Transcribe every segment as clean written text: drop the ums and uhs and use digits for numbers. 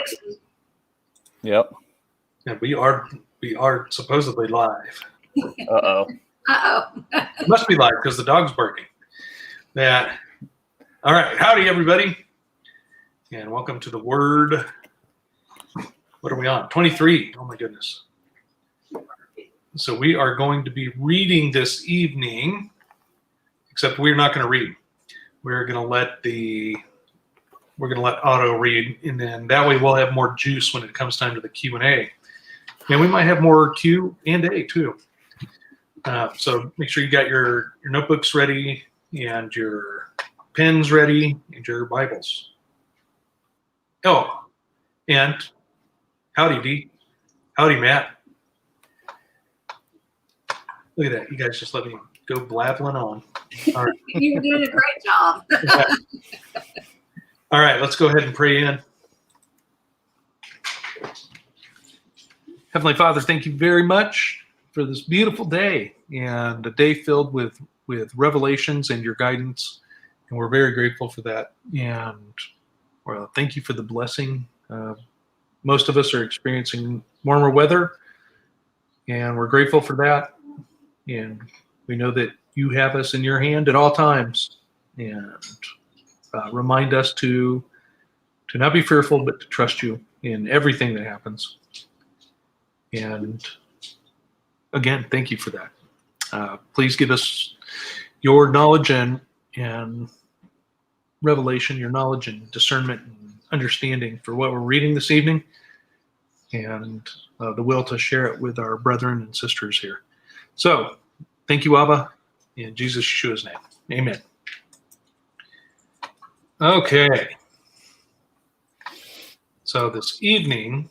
fixing. Yep. And we are supposedly live. Uh-oh. It must be live because the dog's barking. All right. Howdy, everybody. And welcome to the Word. What are we on? 23. Oh, my goodness. So we are going to be reading this evening, except we're not going to read. We're going to let Otto read, and then that way we'll have more juice when it comes time to the Q&A. And we might have more Q&A too. So make sure you got your notebooks ready and your pens ready and your Bibles. Oh, and howdy, Dee. Howdy, Matt. Look at that. You guys just let me go blabbling on. All right. You're doing a great job. Yeah. All right, let's go ahead and pray in. Heavenly Father, thank you very much for this beautiful day and a day filled with revelations and your guidance. And we're very grateful for that. And well, thank you for the blessing. Most of us are experiencing warmer weather, and we're grateful for that. And we know that you have us in your hand at all times. And remind us to not be fearful, but to trust you in everything that happens. And again, thank you for that. Please give us your knowledge and revelation, your knowledge and discernment and understanding for what we're reading this evening, and the will to share it with our brethren and sisters here. So, thank you, Abba, in Jesus Yeshua's name. Amen. Okay. So this evening,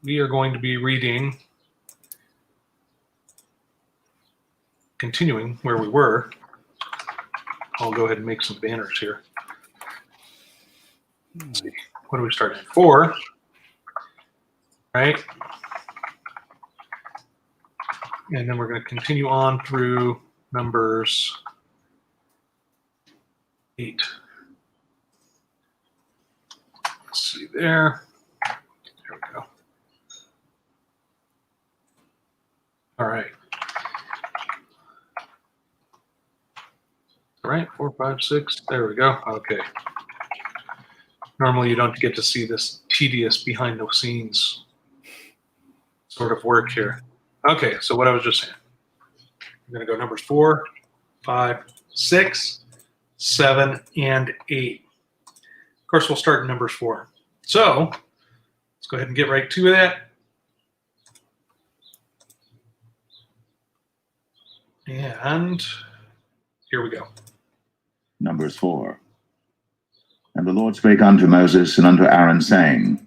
we are going to be reading, continuing where we were. I'll go ahead and make some banners here. Let's see. What do we start at? 4. Right? And then we're going to continue on through Numbers 8. Let's see there. There we go. All right. All right, 4, 5, 6. There we go. Okay. Normally you don't get to see this tedious behind the scenes sort of work here. Okay, so what I was just saying. I'm going to go Numbers 4, 5, 6, 7, and 8. Of course, we'll start in Numbers 4. So let's go ahead and get right to that. And here we go. Numbers 4. And the Lord spake unto Moses and unto Aaron, saying,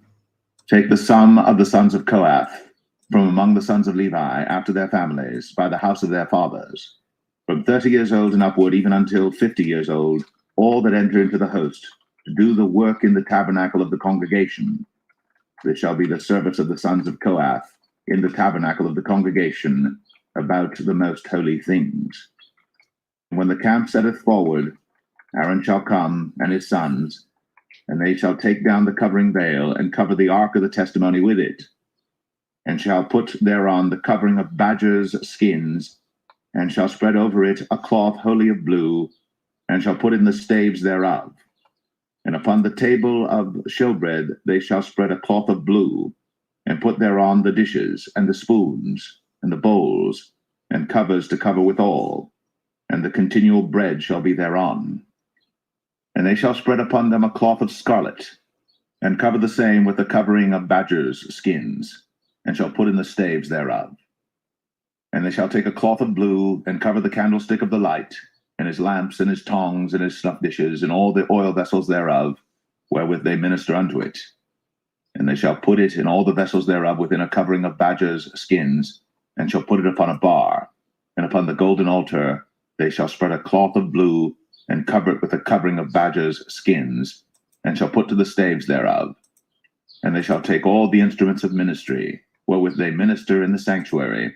Take the sum of the sons of Kohath from among the sons of Levi after their families, by the house of their fathers, from 30 years old and upward, even until 50 years old, all that enter into the host, to do the work in the tabernacle of the congregation. They shall be the servants of the sons of Kohath in the tabernacle of the congregation about the most holy things. And when the camp setteth forward, Aaron shall come, and his sons, and they shall take down the covering veil, and cover the ark of the testimony with it, and shall put thereon the covering of badgers' skins, and shall spread over it a cloth wholly of blue, and shall put in the staves thereof. And upon the table of showbread they shall spread a cloth of blue, and put thereon the dishes, and the spoons, and the bowls, and covers to cover withal, and the continual bread shall be thereon. And they shall spread upon them a cloth of scarlet, and cover the same with the covering of badgers' skins, and shall put in the staves thereof. And they shall take a cloth of blue, and cover the candlestick of the light, and his lamps, and his tongs, and his snuff dishes, and all the oil vessels thereof, wherewith they minister unto it. And they shall put it in all the vessels thereof within a covering of badgers' skins, and shall put it upon a bar. And upon the golden altar they shall spread a cloth of blue, and cover it with a covering of badgers' skins, and shall put to the staves thereof. And they shall take all the instruments of ministry, wherewith they minister in the sanctuary,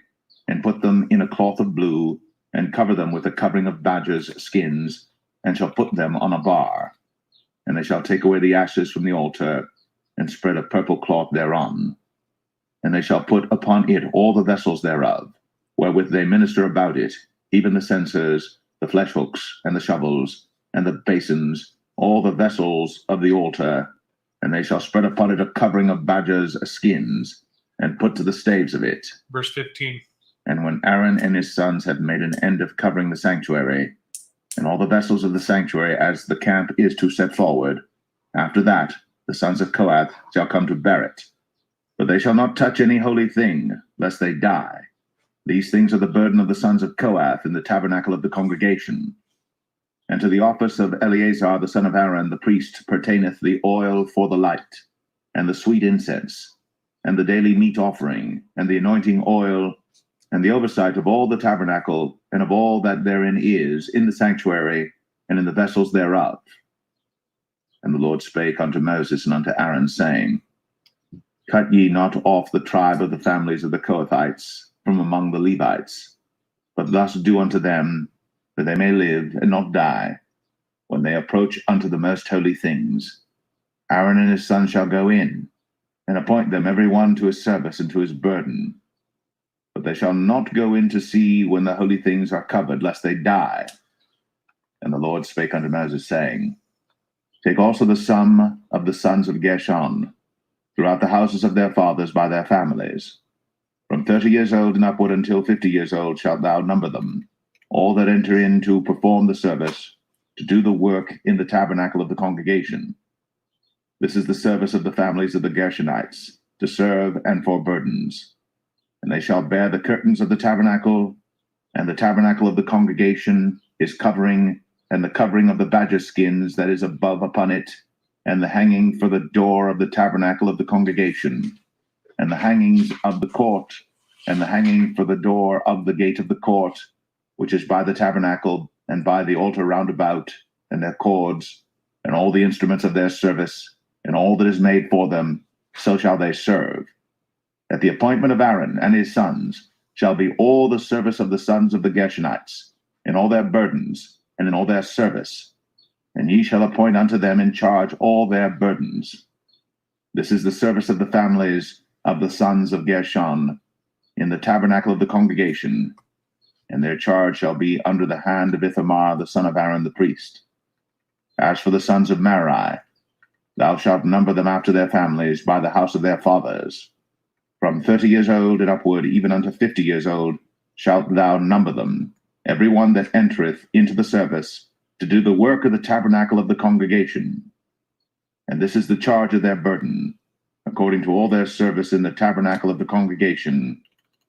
and put them in a cloth of blue, and cover them with a covering of badgers' skins, and shall put them on a bar. And they shall take away the ashes from the altar, and spread a purple cloth thereon. And they shall put upon it all the vessels thereof, wherewith they minister about it, even the censers, the flesh hooks, and the shovels, and the basins, all the vessels of the altar. And they shall spread upon it a covering of badgers' skins, and put to the staves of it. Verse 15. And when Aaron and his sons had made an end of covering the sanctuary, and all the vessels of the sanctuary as the camp is to set forward, after that the sons of Kohath shall come to bear it. But they shall not touch any holy thing, lest they die. These things are the burden of the sons of Kohath in the tabernacle of the congregation. And to the office of Eleazar the son of Aaron the priest pertaineth the oil for the light, and the sweet incense, and the daily meat offering, and the anointing oil, and the oversight of all the tabernacle, and of all that therein is, in the sanctuary, and in the vessels thereof. And the Lord spake unto Moses and unto Aaron, saying, Cut ye not off the tribe of the families of the Kohathites from among the Levites, but thus do unto them, that they may live and not die, when they approach unto the most holy things. Aaron and his sons shall go in, and appoint them every one to his service and to his burden. But they shall not go in to see when the holy things are covered, lest they die. And the Lord spake unto Moses, saying, Take also the sum of the sons of Gershon, throughout the houses of their fathers by their families. From 30 years old and upward until 50 years old shalt thou number them, all that enter in to perform the service, to do the work in the tabernacle of the congregation. This is the service of the families of the Gershonites, to serve and for burdens. And they shall bear the curtains of the tabernacle, and the tabernacle of the congregation, his covering, and the covering of the badger skins that is above upon it, and the hanging for the door of the tabernacle of the congregation, and the hangings of the court, and the hanging for the door of the gate of the court, which is by the tabernacle, and by the altar round about, and their cords, and all the instruments of their service, and all that is made for them, so shall they serve. At the appointment of Aaron and his sons shall be all the service of the sons of the Gershonites, in all their burdens, and in all their service. And ye shall appoint unto them in charge all their burdens. This is the service of the families of the sons of Gershon, in the tabernacle of the congregation, and their charge shall be under the hand of Ithamar the son of Aaron the priest. As for the sons of Merari, thou shalt number them after their families by the house of their fathers. From 30 years old and upward, even unto 50 years old, shalt thou number them, every one that entereth into the service, to do the work of the tabernacle of the congregation. And this is the charge of their burden, according to all their service in the tabernacle of the congregation,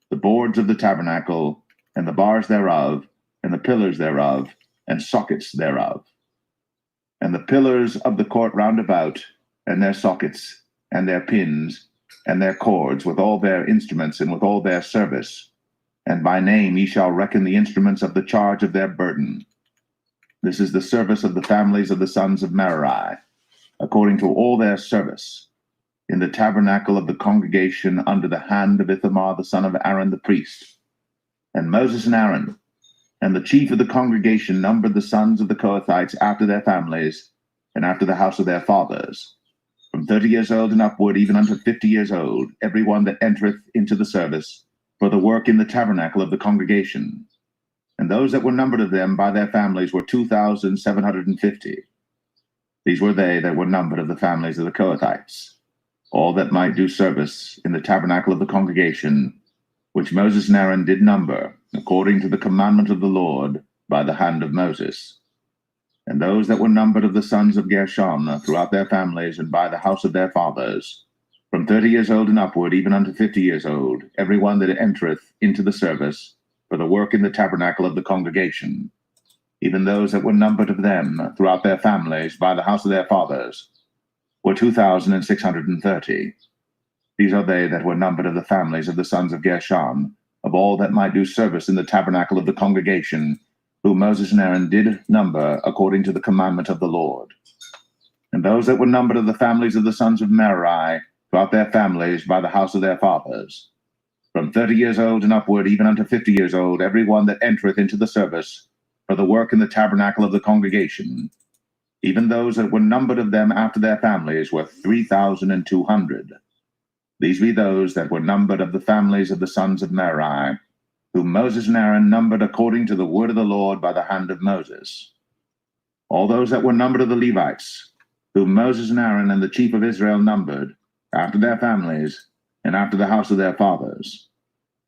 the boards of the tabernacle, and the bars thereof, and the pillars thereof, and sockets thereof. And the pillars of the court round about, and their sockets, and their pins, and their cords, with all their instruments, and with all their service. And by name ye shall reckon the instruments of the charge of their burden. This is the service of the families of the sons of Merari, according to all their service, in the tabernacle of the congregation under the hand of Ithamar the son of Aaron the priest. And Moses and Aaron, and the chief of the congregation, numbered the sons of the Kohathites after their families, and after the house of their fathers, from 30 years old and upward, even unto 50 years old, every one that entereth into the service, for the work in the tabernacle of the congregation. And those that were numbered of them by their families were 2,750. These were they that were numbered of the families of the Kohathites, all that might do service in the tabernacle of the congregation, which Moses and Aaron did number, according to the commandment of the Lord, by the hand of Moses. And those that were numbered of the sons of Gershon throughout their families and by the house of their fathers, from 30 years old and upward, even unto 50 years old, every one that entereth into the service, for the work in the tabernacle of the congregation, even those that were numbered of them throughout their families by the house of their fathers, were 2,630. These are they that were numbered of the families of the sons of Gershon, of all that might do service in the tabernacle of the congregation, whom Moses and Aaron did number according to the commandment of the Lord. And those that were numbered of the families of the sons of Merari throughout their families by the house of their fathers, from 30 years old and upward, even unto 50 years old, every one that entereth into the service, for the work in the tabernacle of the congregation. Even those that were numbered of them after their families were 3,200. These be those that were numbered of the families of the sons of Merari, whom Moses and Aaron numbered according to the word of the Lord by the hand of Moses. All those that were numbered of the Levites, whom Moses and Aaron and the chief of Israel numbered, after their families, and after the house of their fathers,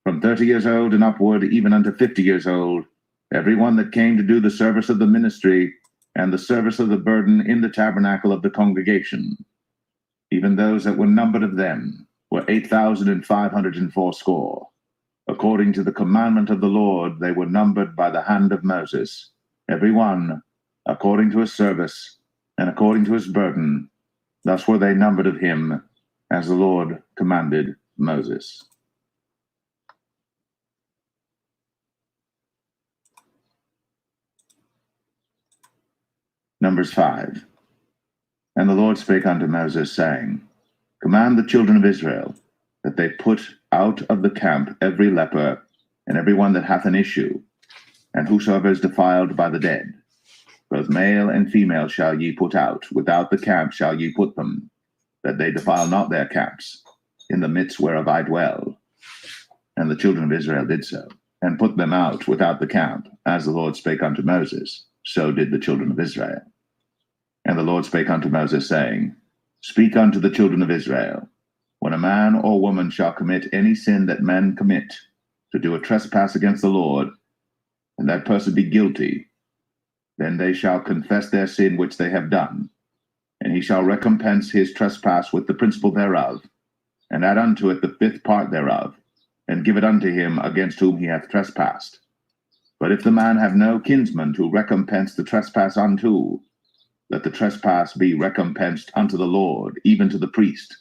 from 30 years old and upward, even unto 50 years old, every one that came to do the service of the ministry and the service of the burden in the tabernacle of the congregation. Even those that were numbered of them were 8,580. According to the commandment of the Lord, they were numbered by the hand of Moses, every one according to his service and according to his burden. Thus were they numbered of him, as the Lord commanded Moses. Numbers 5. And the Lord spake unto Moses, saying, Command the children of Israel, that they put out of the camp every leper, and every one that hath an issue, and whosoever is defiled by the dead. Both male and female shall ye put out, without the camp shall ye put them, that they defile not their camps, in the midst whereof I dwell. And the children of Israel did so, and put them out without the camp, as the Lord spake unto Moses. So did the children of Israel. And the Lord spake unto Moses, saying, Speak unto the children of Israel, when a man or woman shall commit any sin that men commit, to do a trespass against the Lord, and that person be guilty, then they shall confess their sin which they have done, and he shall recompense his trespass with the principal thereof, and add unto it the 5th part thereof, and give it unto him against whom he hath trespassed. But if the man have no kinsman to recompense the trespass unto, let the trespass be recompensed unto the Lord, even to the priest,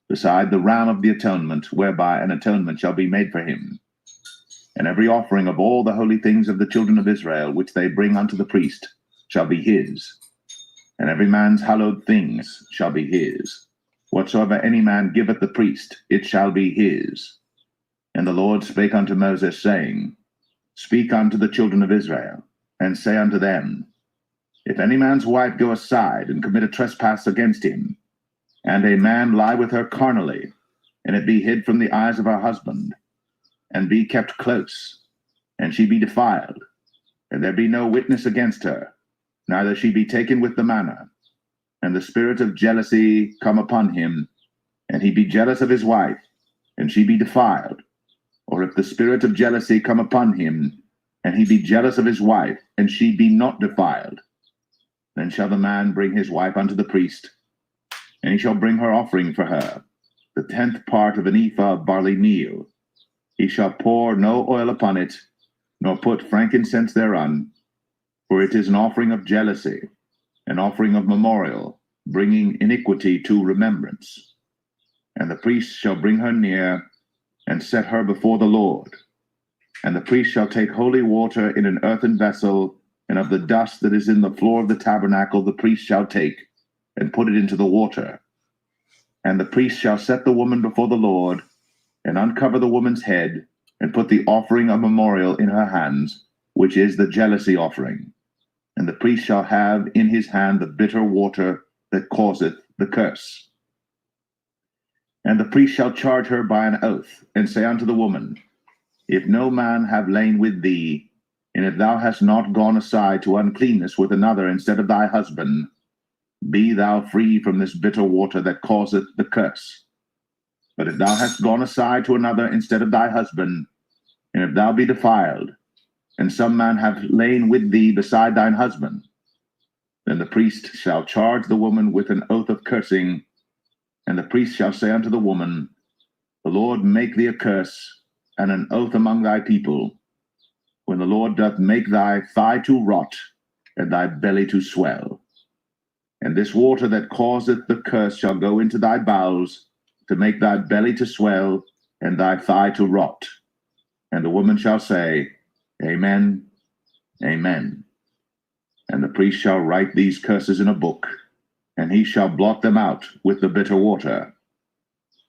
beside the ram of the atonement, whereby an atonement shall be made for him. And every offering of all the holy things of the children of Israel, which they bring unto the priest, shall be his. And every man's hallowed things shall be his. Whatsoever any man giveth the priest, it shall be his. And the Lord spake unto Moses, saying, Speak unto the children of Israel, and say unto them, If any man's wife go aside and commit a trespass against him, and a man lie with her carnally, and it be hid from the eyes of her husband, and be kept close, and she be defiled, and there be no witness against her, neither she be taken with the manner, and the spirit of jealousy come upon him, and he be jealous of his wife, and she be defiled, or if the spirit of jealousy come upon him, and he be jealous of his wife, and she be not defiled, then shall the man bring his wife unto the priest, and he shall bring her offering for her, the 10th part of an ephah of barley meal. He shall pour no oil upon it, nor put frankincense thereon, for it is an offering of jealousy, an offering of memorial, bringing iniquity to remembrance. And the priest shall bring her near, and set her before the Lord. And the priest shall take holy water in an earthen vessel, and of the dust that is in the floor of the tabernacle the priest shall take, and put it into the water. And the priest shall set the woman before the Lord, and uncover the woman's head, and put the offering of memorial in her hands, which is the jealousy offering. And the priest shall have in his hand the bitter water that causeth the curse. And the priest shall charge her by an oath, and say unto the woman, If no man have lain with thee, and if thou hast not gone aside to uncleanness with another instead of thy husband, be thou free from this bitter water that causeth the curse. But if thou hast gone aside to another instead of thy husband, and if thou be defiled, and some man have lain with thee beside thine husband, then the priest shall charge the woman with an oath of cursing, and the priest shall say unto the woman, The Lord make thee a curse, and an oath among thy people, when the Lord doth make thy thigh to rot, and thy belly to swell. And this water that causeth the curse shall go into thy bowels, to make thy belly to swell, and thy thigh to rot. And the woman shall say, Amen, Amen. And the priest shall write these curses in a book, and he shall blot them out with the bitter water.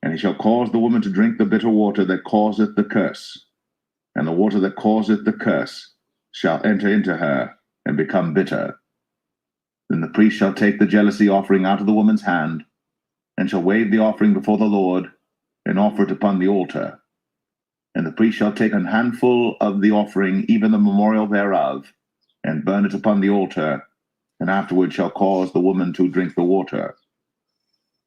And he shall cause the woman to drink the bitter water that causeth the curse, and the water that causeth the curse shall enter into her and become bitter. Then the priest shall take the jealousy offering out of the woman's hand, and shall wave the offering before the Lord, and offer it upon the altar. And the priest shall take an handful of the offering, even the memorial thereof, and burn it upon the altar, and afterward shall cause the woman to drink the water.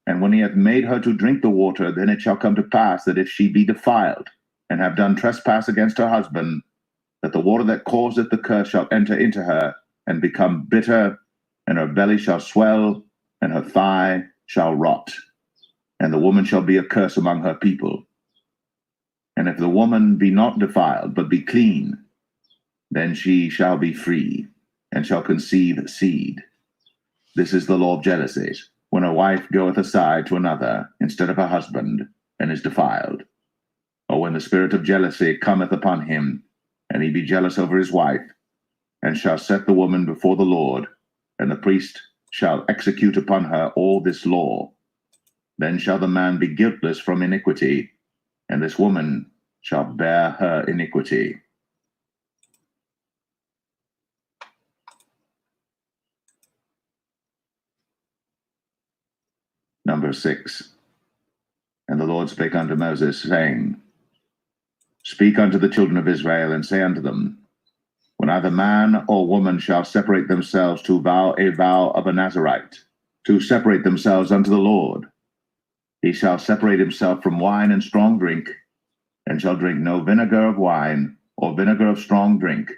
And when he hath made her to drink the water, then it shall come to pass that if she be defiled, and have done trespass against her husband, that the water that causeth the curse shall enter into her, and become bitter, and her belly shall swell, and her thigh shall rot. And the woman shall be a curse among her people. And if the woman be not defiled, but be clean, then she shall be free, and shall conceive seed. This is the law of jealousy, when a wife goeth aside to another instead of her husband, and is defiled. Or when the spirit of jealousy cometh upon him, and he be jealous over his wife, and shall set the woman before the Lord, and the priest shall execute upon her all this law. Then shall the man be guiltless from iniquity, and this woman shall bear her iniquity. Number 6. And the Lord spake unto Moses, saying, Speak unto the children of Israel, and say unto them, When either man or woman shall separate themselves to vow a vow of a Nazarite, to separate themselves unto the Lord, he shall separate himself from wine and strong drink, and shall drink no vinegar of wine, or vinegar of strong drink.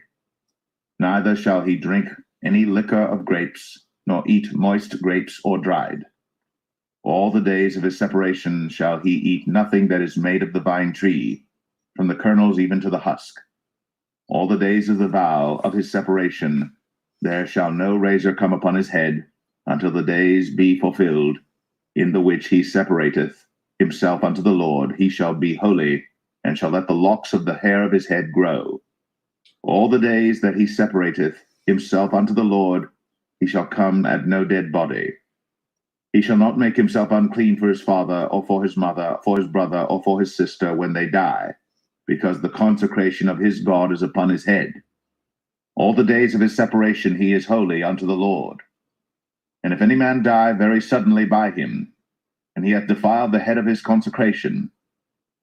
Neither shall he drink any liquor of grapes, nor eat moist grapes or dried. All the days of his separation shall he eat nothing that is made of the vine tree, from the kernels even to the husk. All the days of the vow of his separation, there shall no razor come upon his head, until the days be fulfilled, in the which he separateth himself unto the Lord. He shall be holy, and shall let the locks of the hair of his head grow. All the days that he separateth himself unto the Lord, he shall come at no dead body. He shall not make himself unclean for his father, or for his mother, for his brother, or for his sister when they die, because the consecration of his God is upon his head. All the days of his separation he is holy unto the Lord. And if any man die very suddenly by him, and he hath defiled the head of his consecration,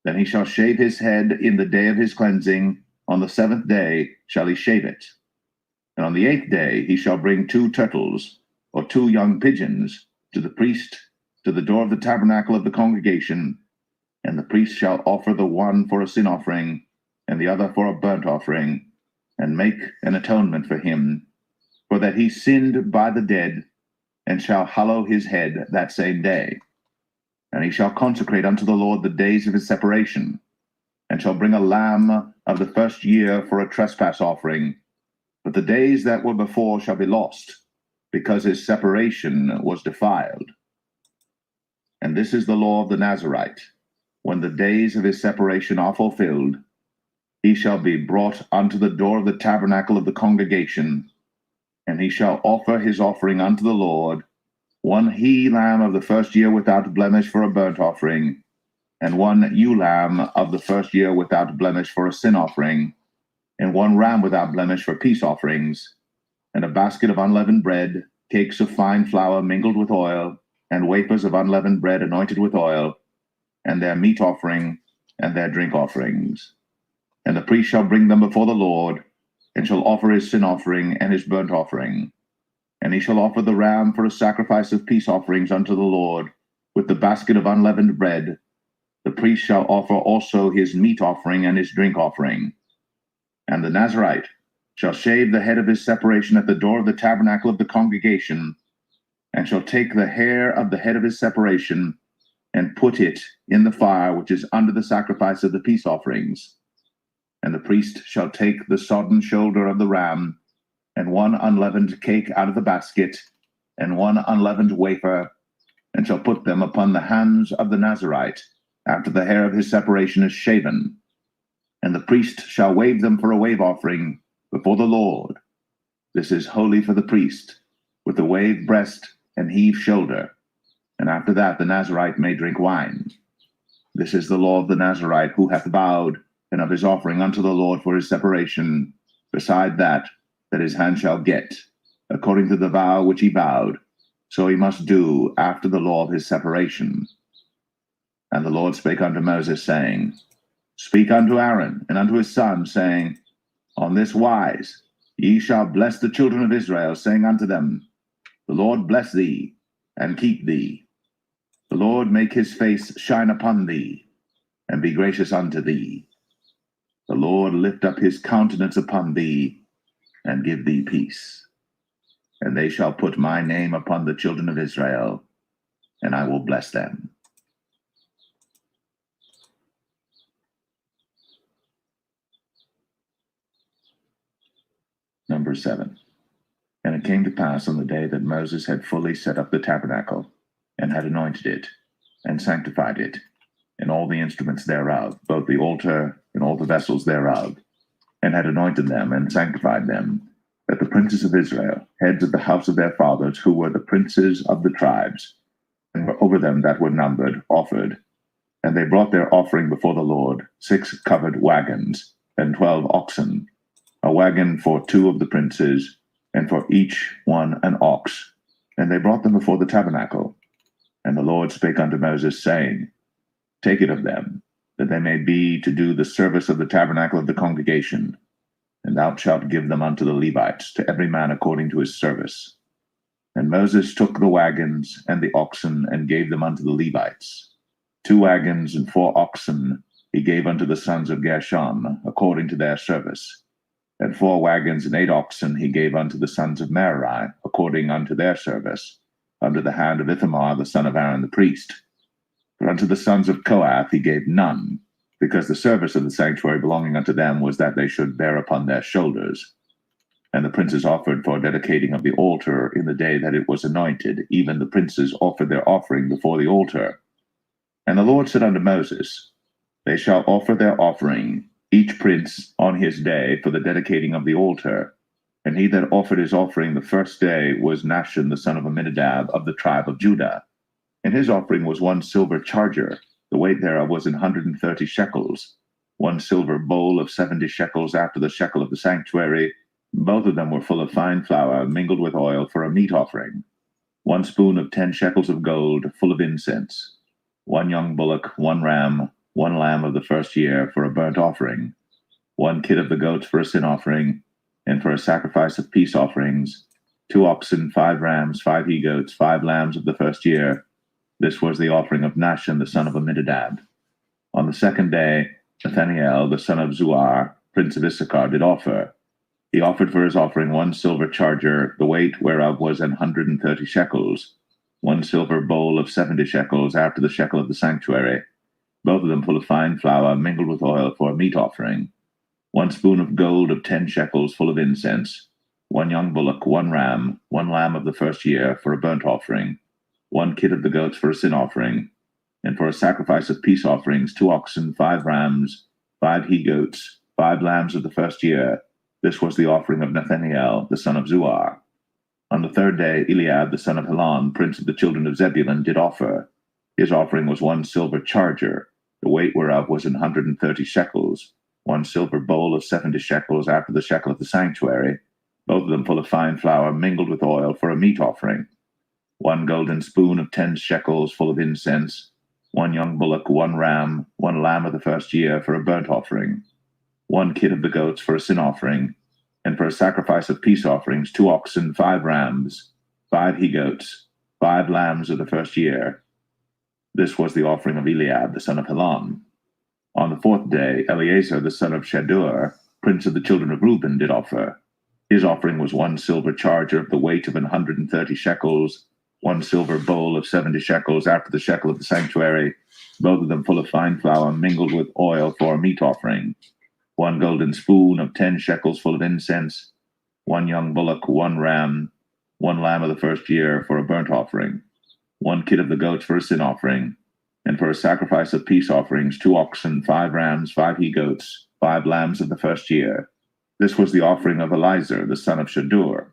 then he shall shave his head in the day of his cleansing. On the 7th day shall he shave it. And on the 8th day he shall bring 2 turtles, or 2 young pigeons, to the priest, to the door of the tabernacle of the congregation, and the priest shall offer the one for a sin offering, and the other for a burnt offering, and make an atonement for him, for that he sinned by the dead, and shall hallow his head that same day. And he shall consecrate unto the Lord the days of his separation, and shall bring a lamb of the first year for a trespass offering. But the days that were before shall be lost, because his separation was defiled. And this is the law of the Nazarite. When the days of his separation are fulfilled, he shall be brought unto the door of the tabernacle of the congregation, and he shall offer his offering unto the Lord, 1 he-lamb of the first year without blemish for a burnt offering, and 1 ewe-lamb of the first year without blemish for a sin offering, and 1 ram without blemish for peace offerings, and a basket of unleavened bread, cakes of fine flour mingled with oil, and wafers of unleavened bread anointed with oil, and their meat offering, and their drink offerings. And the priest shall bring them before the Lord, and shall offer his sin offering and his burnt offering. And he shall offer the ram for a sacrifice of peace offerings unto the Lord, with the basket of unleavened bread. The priest shall offer also his meat offering and his drink offering. And the Nazarite shall shave the head of his separation at the door of the tabernacle of the congregation, and shall take the hair of the head of his separation, and put it in the fire which is under the sacrifice of the peace offerings. And the priest shall take the sodden shoulder of the ram, and 1 unleavened cake out of the basket, and 1 unleavened wafer, and shall put them upon the hands of the Nazarite, after the hair of his separation is shaven. And the priest shall wave them for a wave offering before the Lord. This is holy for the priest, with the waved breast and heaved shoulder. And after that the Nazarite may drink wine. This is the law of the Nazarite, who hath vowed, and of his offering unto the Lord for his separation, beside that his hand shall get. according to the vow which he vowed, so he must do after the law of his separation. And the Lord spake unto Moses, saying, Speak unto Aaron and unto his sons, saying, On this wise ye shall bless the children of Israel, saying unto them, The Lord bless thee, and keep thee. The Lord make his face shine upon thee, and be gracious unto thee. The Lord lift up his countenance upon thee, and give thee peace. And they shall put my name upon the children of Israel, and I will bless them. Number 7. And it came to pass on the day that Moses had fully set up the tabernacle, and had anointed it, and sanctified it, and all the instruments thereof, both the altar and all the vessels thereof, and had anointed them and sanctified them, that the princes of Israel, heads of the house of their fathers, who were the princes of the tribes, and were over them that were numbered, offered. And they brought their offering before the Lord, 6 covered wagons, and 12 oxen, a wagon for 2 of the princes, and for each one an ox. And they brought them before the tabernacle. And the Lord spake unto Moses, saying, Take it of them, that they may be to do the service of the tabernacle of the congregation, and thou shalt give them unto the Levites, to every man according to his service. And Moses took the wagons and the oxen, and gave them unto the Levites. 2 wagons and 4 oxen he gave unto the sons of Gershon, according to their service. And 4 wagons and 8 oxen he gave unto the sons of Merari, according unto their service, under the hand of Ithamar the son of Aaron the priest. But unto the sons of Kohath he gave none, because the service of the sanctuary belonging unto them was that they should bear upon their shoulders. And the princes offered for dedicating of the altar in the day that it was anointed. Even the princes offered their offering before the altar. And the Lord said unto Moses, They shall offer their offering, each prince on his day, for the dedicating of the altar. And he that offered his offering the first day was Nahshon the son of Amminadab of the tribe of Judah. And his offering was 1 silver charger, the weight thereof was 130 shekels, 1 silver bowl of 70 shekels after the shekel of the sanctuary. Both of them were full of fine flour, mingled with oil, for a meat offering. 1 spoon of 10 shekels of gold, full of incense. 1 young bullock, 1 ram, 1 lamb of the first year, for a burnt offering. 1 kid of the goats for a sin offering, and for a sacrifice of peace offerings. 2 oxen, 5 rams, 5 he-goats, 5 lambs of the first year. This was the offering of Nahshon the son of Amminadab. On the 2nd day, Nathaniel the son of Zuar, prince of Issachar, did offer. He offered for his offering 1 silver charger, the weight whereof was 130 shekels, 1 silver bowl of 70 shekels after the shekel of the sanctuary, both of them full of fine flour, mingled with oil, for a meat offering. 1 spoon of gold of 10 shekels, full of incense. 1 young bullock, 1 ram, 1 lamb of the first year, for a burnt offering. 1 kid of the goats for a sin offering. And for a sacrifice of peace offerings, 2 oxen, 5 rams, 5 he-goats, 5 lambs of the first year. This was the offering of Nathaniel the son of Zuar. On the 3rd day, Eliab the son of Helon, prince of the children of Zebulun, did offer. His offering was 1 silver charger, the weight whereof was 130 shekels, 1 silver bowl of 70 shekels after the shekel of the sanctuary, both of them full of fine flour, mingled with oil, for a meat offering. 1 golden spoon of 10 shekels, full of incense. 1 young bullock, 1 ram, 1 lamb of the first year, for a burnt offering. 1 kid of the goats for a sin offering. And for a sacrifice of peace offerings, 2 oxen, 5 rams, 5 he-goats, 5 lambs of the first year. This was the offering of Eliab the son of Helon. On the 4th day, Eleazar the son of Shadur, prince of the children of Reuben, did offer. His offering was 1 silver charger of the weight of 130 shekels, 1 silver bowl of 70 shekels after the shekel of the sanctuary, both of them full of fine flour, mingled with oil, for a meat offering. 1 golden spoon of 10 shekels, full of incense. 1 young bullock, 1 ram, 1 lamb of the first year, for a burnt offering. 1 kid of the goats for a sin offering. And for a sacrifice of peace offerings, 2 oxen, 5 rams, 5 he-goats, 5 lambs of the first year. This was the offering of Elizur the son of Shadur.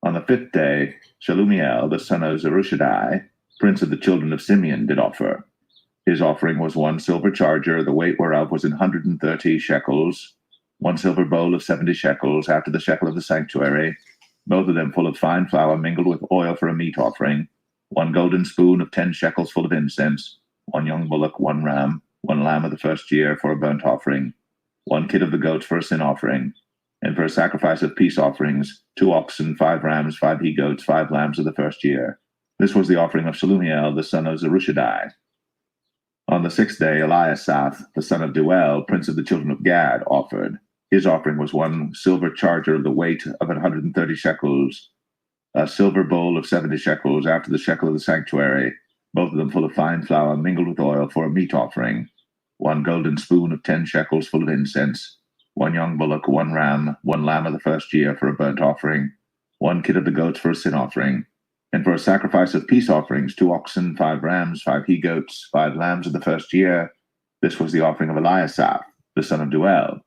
On the 5th day, Shelumiel the son of Zerushadai, prince of the children of Simeon, did offer. His offering was 1 silver charger, the weight whereof was 130 shekels, 1 silver bowl of 70 shekels after the shekel of the sanctuary, both of them full of fine flour mingled with oil for a meat offering, 1 golden spoon of 10 shekels full of incense, 1 young bullock, 1 ram, 1 lamb of the first year for a burnt offering, 1 kid of the goats for a sin offering, and for a sacrifice of peace offerings, 2 oxen, 5 rams, 5 he-goats, 5 lambs of the first year. This was the offering of Shalumiel, the son of Zerushadai. On the 6th day, Eliasaph, the son of Deuel, prince of the children of Gad, offered. His offering was 1 silver charger of the weight of 130 shekels, a silver bowl of 70 shekels after the shekel of the sanctuary, both of them full of fine flour mingled with oil for a meat offering, 1 golden spoon of 10 shekels full of incense, 1 young bullock, 1 ram, 1 lamb of the first year for a burnt offering, 1 kid of the goats for a sin offering, and for a sacrifice of peace offerings, 2 oxen, 5 rams, 5 he-goats, 5 lambs of the first year. This was the offering of Eliasaph, the son of Deuel.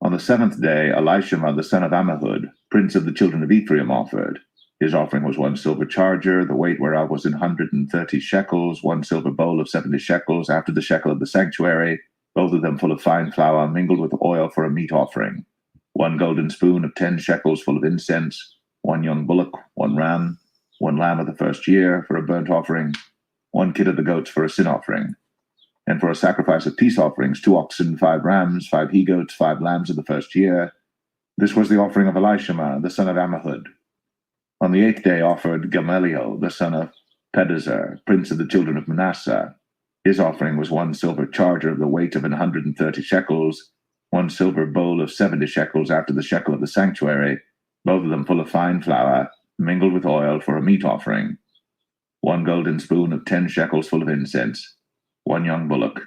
On the 7th day, Elishama, the son of Ammihud, prince of the children of Ephraim, offered. His offering was 1 silver charger, the weight whereof was 130 shekels, 1 silver bowl of 70 shekels after the shekel of the sanctuary, both of them full of fine flour mingled with oil for a meat offering, 1 golden spoon of 10 shekels full of incense, 1 young bullock, 1 ram, 1 lamb of the first year for a burnt offering, 1 kid of the goats for a sin offering, and for a sacrifice of peace offerings, 2 oxen, 5 rams, 5 he-goats, 5 lambs of the first year. This was the offering of Elishama, the son of Ammihud. On the 8th day offered Gamaliel, the son of Pedazur, prince of the children of Manasseh. His offering was 1 silver charger of the weight of 130 shekels, 1 silver bowl of 70 shekels after the shekel of the sanctuary, both of them full of fine flour, mingled with oil for a meat offering, 1 golden spoon of 10 shekels full of incense, 1 young bullock,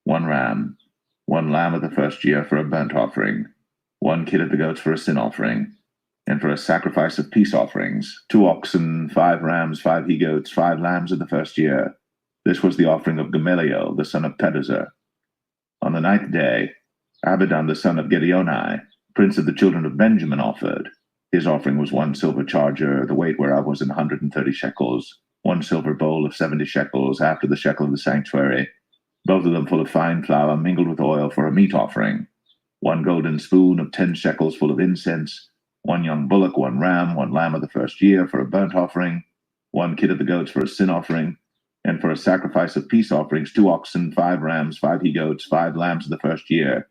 1 ram, 1 lamb of the first year for a burnt offering, 1 kid of the goats for a sin offering, and for a sacrifice of peace offerings, 2 oxen, 5 rams, 5 he-goats, 5 lambs of the first year. This was the offering of Gamaliel, the son of Pedazur. On the 9th day, Abidan, the son of Gideoni, prince of the children of Benjamin, offered. His offering was 1 silver charger, the weight whereof was 130 shekels, 1 silver bowl of 70 shekels after the shekel of the sanctuary, both of them full of fine flour mingled with oil for a meat offering, 1 golden spoon of 10 shekels full of incense, 1 young bullock, 1 ram, 1 lamb of the first year for a burnt offering, 1 kid of the goats for a sin offering, and for a sacrifice of peace offerings, 2 oxen, 5 rams, 5 he-goats, 5 lambs of the first year.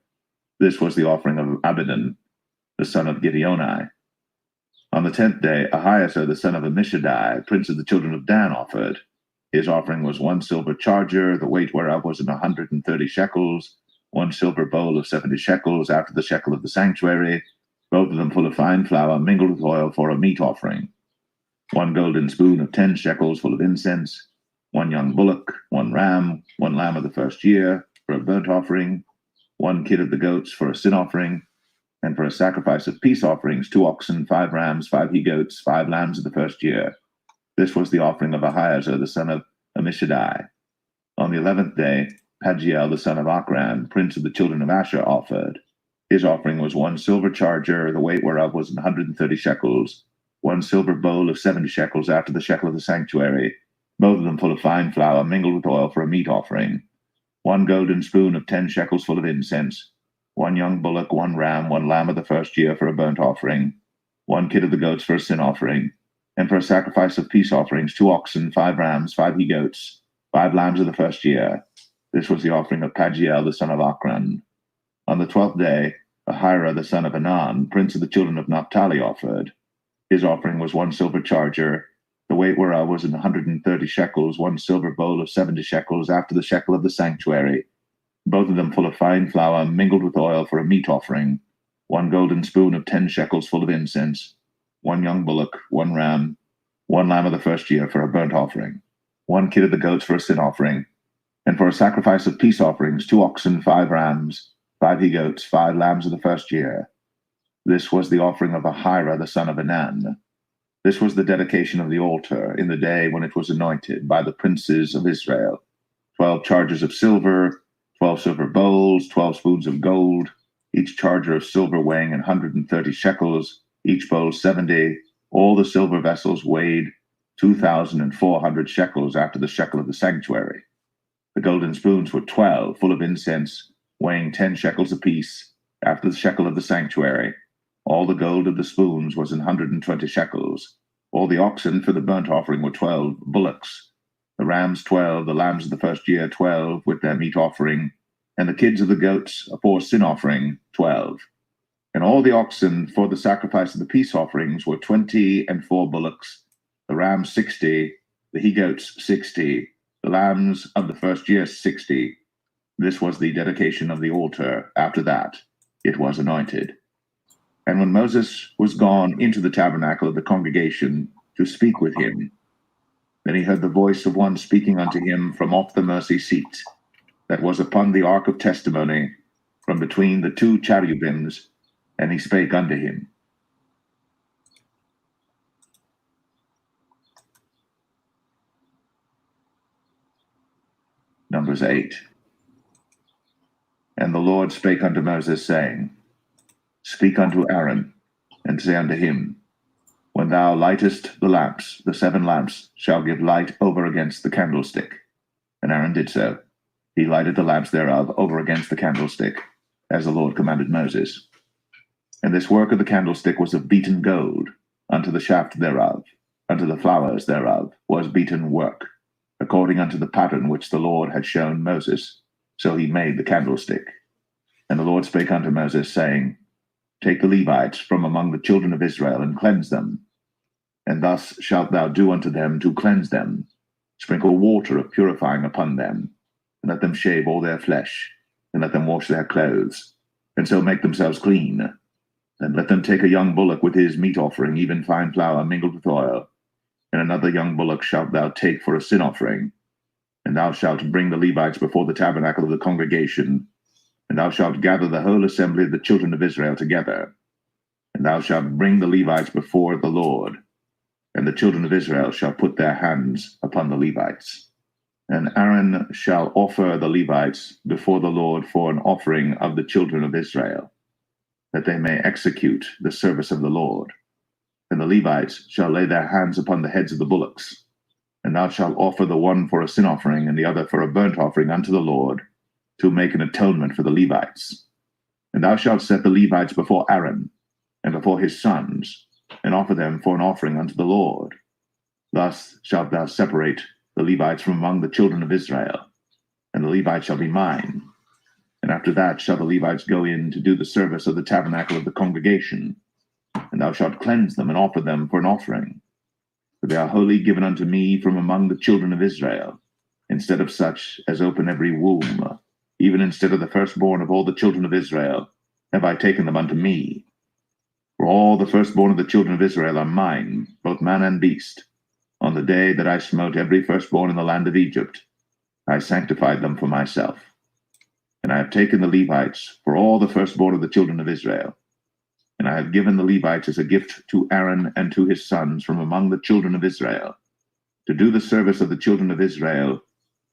This was the offering of Abidan, the son of Gideoni. On the 10th day, Ahiezer, the son of Ammishaddai, prince of the children of Dan, offered. His offering was 1 silver charger, the weight whereof was 130 shekels, 1 silver bowl of 70 shekels after the shekel of the sanctuary, both of them full of fine flour mingled with oil for a meat offering, 1 golden spoon of 10 shekels full of incense, 1 young bullock, 1 ram, 1 lamb of the first year for a burnt offering, 1 kid of the goats for a sin offering, and for a sacrifice of peace offerings, 2 oxen, 5 rams, 5 he-goats, 5 lambs of the first year. This was the offering of Ahiezer, the son of Ammishaddai. On the 11th day, Pagiel, the son of Ochran, prince of the children of Asher, offered. His offering was 1 silver charger, the weight whereof was 130 shekels, 1 silver bowl of 70 shekels after the shekel of the sanctuary, both of them full of fine flour mingled with oil for a meat offering, 1 golden spoon of 10 shekels full of incense, 1 young bullock, 1 ram, 1 lamb of the first year for a burnt offering, 1 kid of the goats for a sin offering, and for a sacrifice of peace offerings, 2 oxen, 5 rams, 5 he-goats, 5 lambs of the first year. This was the offering of Pagiel, the son of Ochran. On the 12th day, Ahira, the son of Anan, prince of the children of Naphtali, offered. His offering was 1 silver charger, the weight whereof was 130 shekels, 1 silver bowl of 70 shekels after the shekel of the sanctuary, both of them full of fine flour mingled with oil for a meat offering, 1 golden spoon of 10 shekels full of incense, 1 young bullock, 1 ram, 1 lamb of the first year for a burnt offering, 1 kid of the goats for a sin offering, and for a sacrifice of peace offerings, 2 oxen, 5 rams, 5 he-goats, 5 lambs of the first year. This was the offering of Ahira, the son of Anan. This was the dedication of the altar in the day when it was anointed by the princes of Israel. 12 chargers of silver, 12 silver bowls, 12 spoons of gold, each charger of silver weighing 130 shekels, each bowl 70. All the silver vessels weighed 2,400 shekels after the shekel of the sanctuary. The golden spoons were 12, full of incense, weighing 10 shekels apiece, after the shekel of the sanctuary. All the gold of the spoons was 120 shekels. All the oxen for the burnt offering were 12 bullocks. The rams 12, the lambs of the first year 12 with their meat offering, and the kids of the goats for sin offering 12. And all the oxen for the sacrifice of the peace offerings were 20 and 4 bullocks, the rams 60, the he-goats 60, the lambs of the first year 60. This was the dedication of the altar. After that, it was anointed. And when Moses was gone into the tabernacle of the congregation to speak with him, then he heard the voice of one speaking unto him from off the mercy seat that was upon the ark of testimony, from between the two cherubims, and he spake unto him. Numbers 8. And the Lord spake unto Moses, saying, Speak unto Aaron, and say unto him, When thou lightest the lamps, the 7 lamps shall give light over against the candlestick. And Aaron did so. He lighted the lamps thereof over against the candlestick, as the Lord commanded Moses. And this work of the candlestick was of beaten gold, unto the shaft thereof, unto the flowers thereof was beaten work, according unto the pattern which the Lord had shown Moses. So he made the candlestick. And the Lord spake unto Moses, saying, Take the Levites from among the children of Israel, and cleanse them. And thus shalt thou do unto them to cleanse them. Sprinkle water of purifying upon them, and let them shave all their flesh, and let them wash their clothes, and so make themselves clean. And let them take a young bullock with his meat offering, even fine flour mingled with oil. And another young bullock shalt thou take for a sin offering. And thou shalt bring the Levites before the tabernacle of the congregation, and thou shalt gather the whole assembly of the children of Israel together. And thou shalt bring the Levites before the Lord, and the children of Israel shall put their hands upon the Levites. And Aaron shall offer the Levites before the Lord for an offering of the children of Israel, that they may execute the service of the Lord. And the Levites shall lay their hands upon the heads of the bullocks. And thou shalt offer the one for a sin offering, and the other for a burnt offering unto the Lord, to make an atonement for the Levites. And thou shalt set the Levites before Aaron, and before his sons, and offer them for an offering unto the Lord. Thus shalt thou separate the Levites from among the children of Israel, and the Levites shall be mine. And after that shall the Levites go in to do the service of the tabernacle of the congregation, and thou shalt cleanse them and offer them for an offering. For they are wholly given unto me from among the children of Israel, instead of such as open every womb, even instead of the firstborn of all the children of Israel, have I taken them unto me. For all the firstborn of the children of Israel are mine, both man and beast. On the day that I smote every firstborn in the land of Egypt, I sanctified them for myself. And I have taken the Levites for all the firstborn of the children of Israel. And I have given the Levites as a gift to Aaron and to his sons from among the children of Israel, to do the service of the children of Israel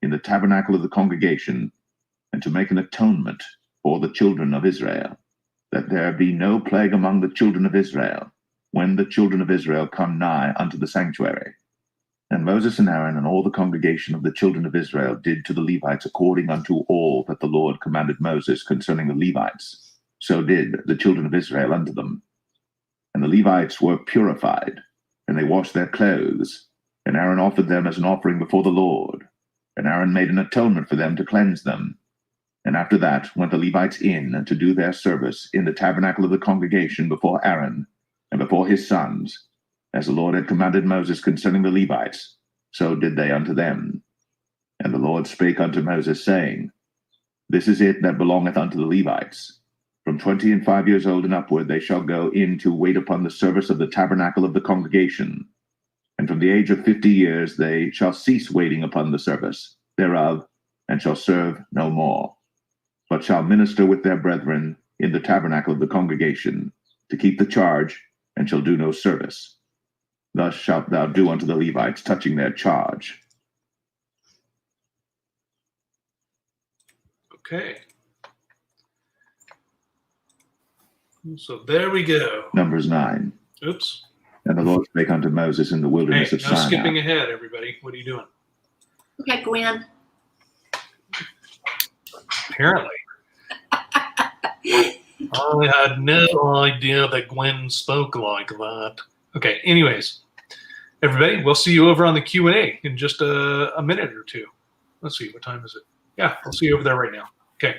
in the tabernacle of the congregation, and to make an atonement for the children of Israel, that there be no plague among the children of Israel, when the children of Israel come nigh unto the sanctuary. And Moses and Aaron and all the congregation of the children of Israel did to the Levites according unto all that the Lord commanded Moses concerning the Levites. So did the children of Israel unto them. And the Levites were purified, and they washed their clothes, and Aaron offered them as an offering before the Lord. And Aaron made an atonement for them to cleanse them. And after that went the Levites in to do their service in the tabernacle of the congregation before Aaron and before his sons, as the Lord had commanded Moses concerning the Levites, so did they unto them. And the Lord spake unto Moses, saying, This is it that belongeth unto the Levites. From 25 years old and upward they shall go in to wait upon the service of the tabernacle of the congregation. And from the age of 50 years they shall cease waiting upon the service thereof, and shall serve no more, but shall minister with their brethren in the tabernacle of the congregation, to keep the charge, and shall do no service. Thus shalt thou do unto the Levites touching their charge. Okay. So there we go. Numbers 9. Oops. And the Lord spake unto Moses in the wilderness Hey, of now Sinai. skipping ahead, everybody. What are you doing? Okay, Gwen. Apparently. I had no idea that Gwen spoke like that. Okay, anyways, everybody, we'll see you over on the Q&A in just a minute or two. Let's see, what time is it? Yeah, I'll see you over there right now. Okay.